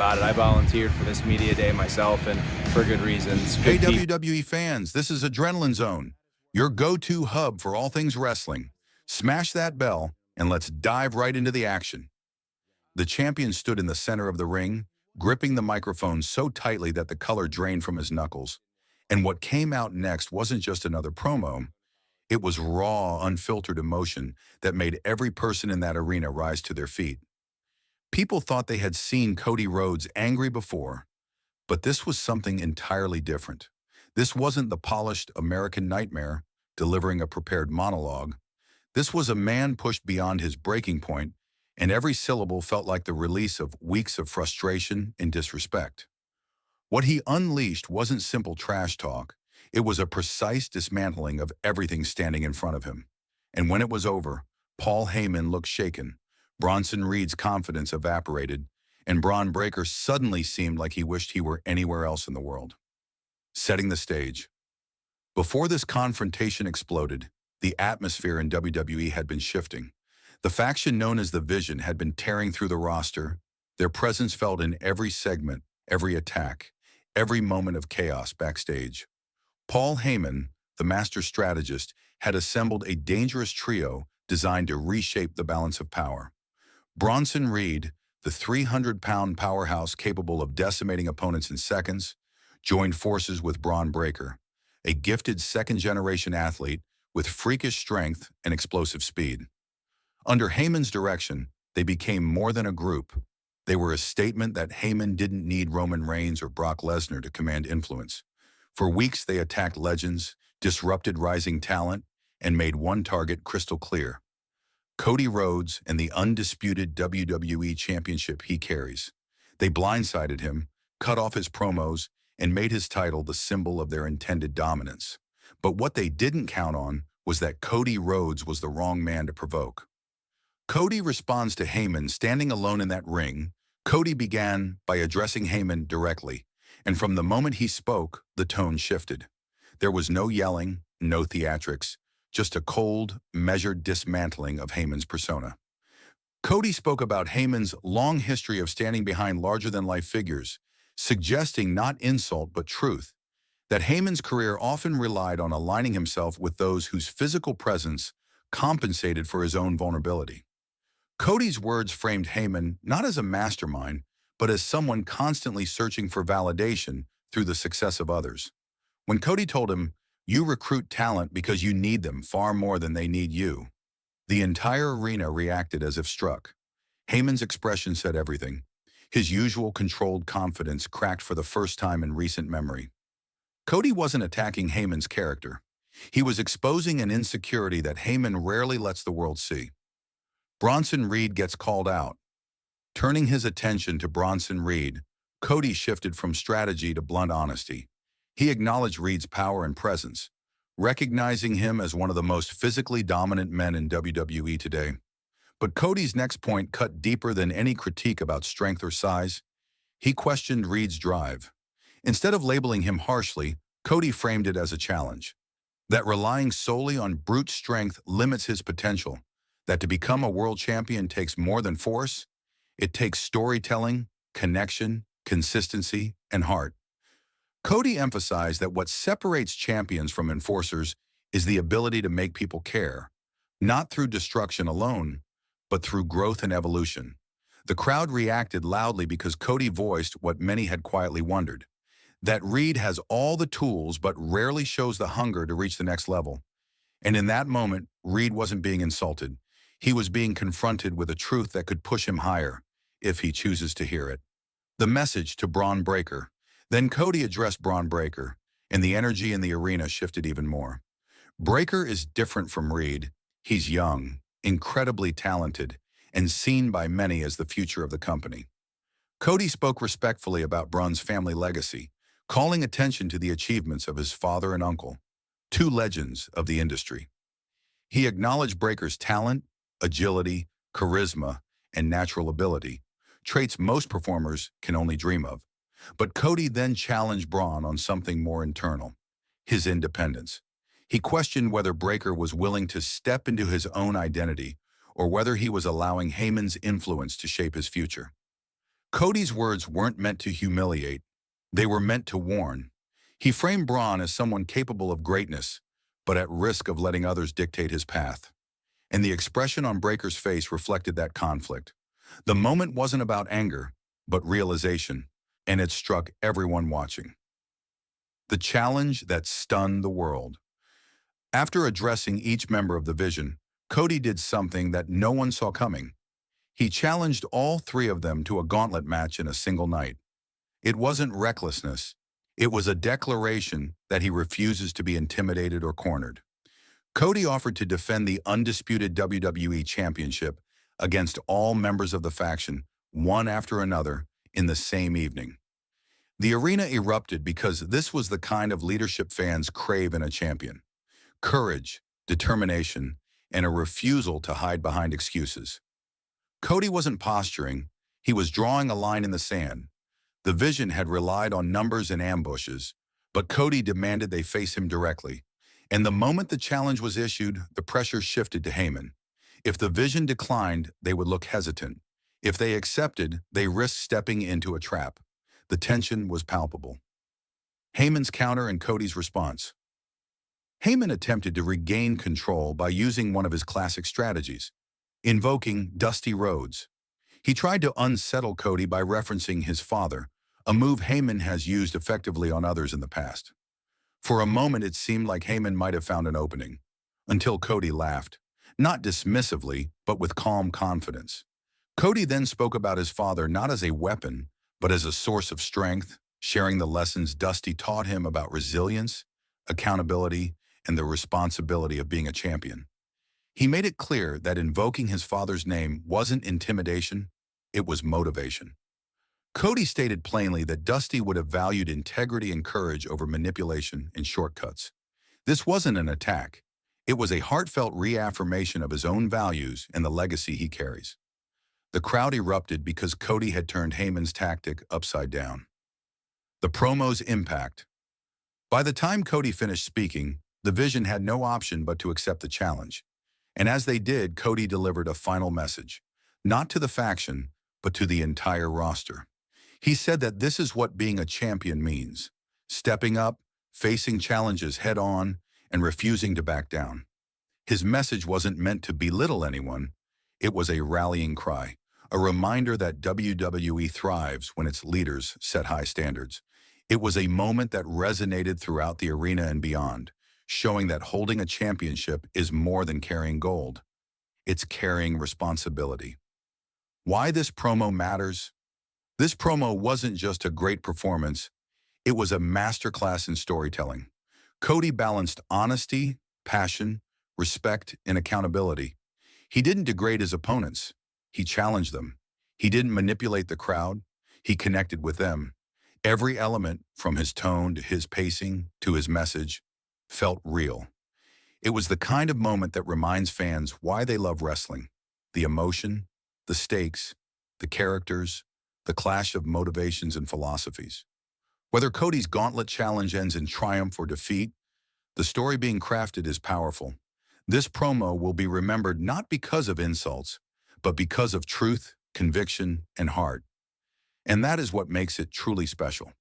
about it. I volunteered for this media day myself, and for good reasons. Hey, Good people. WWE fans, this is Adrenaline Zone, your go-to hub for all things wrestling. Smash that bell, and let's dive right into the action. The champion stood in the center of the ring, gripping the microphone so tightly that the color drained from his knuckles. And what came out next wasn't just another promo. It was raw, unfiltered emotion that made every person in that arena rise to their feet. People thought they had seen Cody Rhodes angry before, but this was something entirely different. This wasn't the polished American nightmare delivering a prepared monologue. This was a man pushed beyond his breaking point, and every syllable felt like the release of weeks of frustration and disrespect. What he unleashed wasn't simple trash talk. It was a precise dismantling of everything standing in front of him. And when it was over, Paul Heyman looked shaken. Bronson Reed's confidence evaporated, and Braun Breaker suddenly seemed like he wished he were anywhere else in the world. Setting the stage. Before this confrontation exploded, the atmosphere in WWE had been shifting. The faction known as the Vision had been tearing through the roster. Their presence felt in every segment, every attack, every moment of chaos backstage. Paul Heyman, the master strategist, had assembled a dangerous trio designed to reshape the balance of power. Bronson Reed, the 300-pound powerhouse capable of decimating opponents in seconds, joined forces with Braun Breaker, a gifted second-generation athlete with freakish strength and explosive speed. Under Heyman's direction, they became more than a group. They were a statement that Heyman didn't need Roman Reigns or Brock Lesnar to command influence. For weeks, they attacked legends, disrupted rising talent, and made one target crystal clear: Cody Rhodes and the undisputed WWE Championship he carries. They blindsided him, cut off his promos, and made his title the symbol of their intended dominance. But what they didn't count on was that Cody Rhodes was the wrong man to provoke. Cody responds to Heyman standing alone in that ring. Cody began by addressing Heyman directly, and from the moment he spoke, the tone shifted. There was no yelling, no theatrics, just a cold, measured dismantling of Heyman's persona. Cody spoke about Heyman's long history of standing behind larger-than-life figures, suggesting not insult but truth, that Heyman's career often relied on aligning himself with those whose physical presence compensated for his own vulnerability. Cody's words framed Heyman not as a mastermind, but as someone constantly searching for validation through the success of others. When Cody told him, "You recruit talent because you need them far more than they need you," the entire arena reacted as if struck. Heyman's expression said everything. His usual controlled confidence cracked for the first time in recent memory. Cody wasn't attacking Heyman's character. He was exposing an insecurity that Heyman rarely lets the world see. Bronson Reed gets called out. Turning his attention to Bronson Reed, Cody shifted from strategy to blunt honesty. He acknowledged Reed's power and presence, recognizing him as one of the most physically dominant men in WWE today. But Cody's next point cut deeper than any critique about strength or size. He questioned Reed's drive. Instead of labeling him harshly, Cody framed it as a challenge. That relying solely on brute strength limits his potential. That to become a world champion takes more than force. It takes storytelling, connection, consistency, and heart. Cody emphasized that what separates champions from enforcers is the ability to make people care, not through destruction alone, but through growth and evolution. The crowd reacted loudly because Cody voiced what many had quietly wondered: that Reed has all the tools but rarely shows the hunger to reach the next level. And in that moment, Reed wasn't being insulted. He was being confronted with a truth that could push him higher, if he chooses to hear it. The message to Braun Breaker. Then Cody addressed Braun Breaker, and the energy in the arena shifted even more. Breaker is different from Reed. He's young, incredibly talented, and seen by many as the future of the company. Cody spoke respectfully about Braun's family legacy, calling attention to the achievements of his father and uncle, two legends of the industry. He acknowledged Breaker's talent, agility, charisma, and natural ability, traits most performers can only dream of. But Cody then challenged Braun on something more internal: his independence. He questioned whether Breaker was willing to step into his own identity or whether he was allowing Heyman's influence to shape his future. Cody's words weren't meant to humiliate. They were meant to warn. He framed Braun as someone capable of greatness, but at risk of letting others dictate his path. And the expression on Breaker's face reflected that conflict. The moment wasn't about anger, but realization, and it struck everyone watching. The challenge that stunned the world. After addressing each member of the Vision, Cody did something that no one saw coming. He challenged all three of them to a gauntlet match in a single night. It wasn't recklessness. It was a declaration that he refuses to be intimidated or cornered. Cody offered to defend the undisputed WWE Championship against all members of the faction, one after another, in the same evening. The arena erupted because this was the kind of leadership fans crave in a champion. Courage, determination, and a refusal to hide behind excuses. Cody wasn't posturing, he was drawing a line in the sand. The Vision had relied on numbers and ambushes, but Cody demanded they face him directly. And the moment the challenge was issued, the pressure shifted to Heyman. If the Vision declined, they would look hesitant. If they accepted, they risked stepping into a trap. The tension was palpable. Heyman's counter and Cody's response. Heyman attempted to regain control by using one of his classic strategies, invoking Dusty Rhodes. He tried to unsettle Cody by referencing his father, a move Heyman has used effectively on others in the past. For a moment, it seemed like Heyman might have found an opening, until Cody laughed, not dismissively, but with calm confidence. Cody then spoke about his father not as a weapon, but as a source of strength, sharing the lessons Dusty taught him about resilience, accountability, and the responsibility of being a champion. He made it clear that invoking his father's name wasn't intimidation, it was motivation. Cody stated plainly that Dusty would have valued integrity and courage over manipulation and shortcuts. This wasn't an attack. It was a heartfelt reaffirmation of his own values and the legacy he carries. The crowd erupted because Cody had turned Heyman's tactic upside down. The promo's impact. By the time Cody finished speaking, the Vision had no option but to accept the challenge. And as they did, Cody delivered a final message, not to the faction, but to the entire roster. He said that this is what being a champion means: stepping up, facing challenges head-on, and refusing to back down. His message wasn't meant to belittle anyone. It was a rallying cry, a reminder that WWE thrives when its leaders set high standards. It was a moment that resonated throughout the arena and beyond, showing that holding a championship is more than carrying gold. It's carrying responsibility. Why this promo matters? This promo wasn't just a great performance, it was a masterclass in storytelling. Cody balanced honesty, passion, respect, and accountability. He didn't degrade his opponents. He challenged them. He didn't manipulate the crowd. He connected with them. Every element, from his tone to his pacing to his message, felt real. It was the kind of moment that reminds fans why they love wrestling: the emotion, the stakes, the characters, the clash of motivations and philosophies. Whether Cody's gauntlet challenge ends in triumph or defeat, the story being crafted is powerful. This promo will be remembered not because of insults, but because of truth, conviction, and heart. And that is what makes it truly special.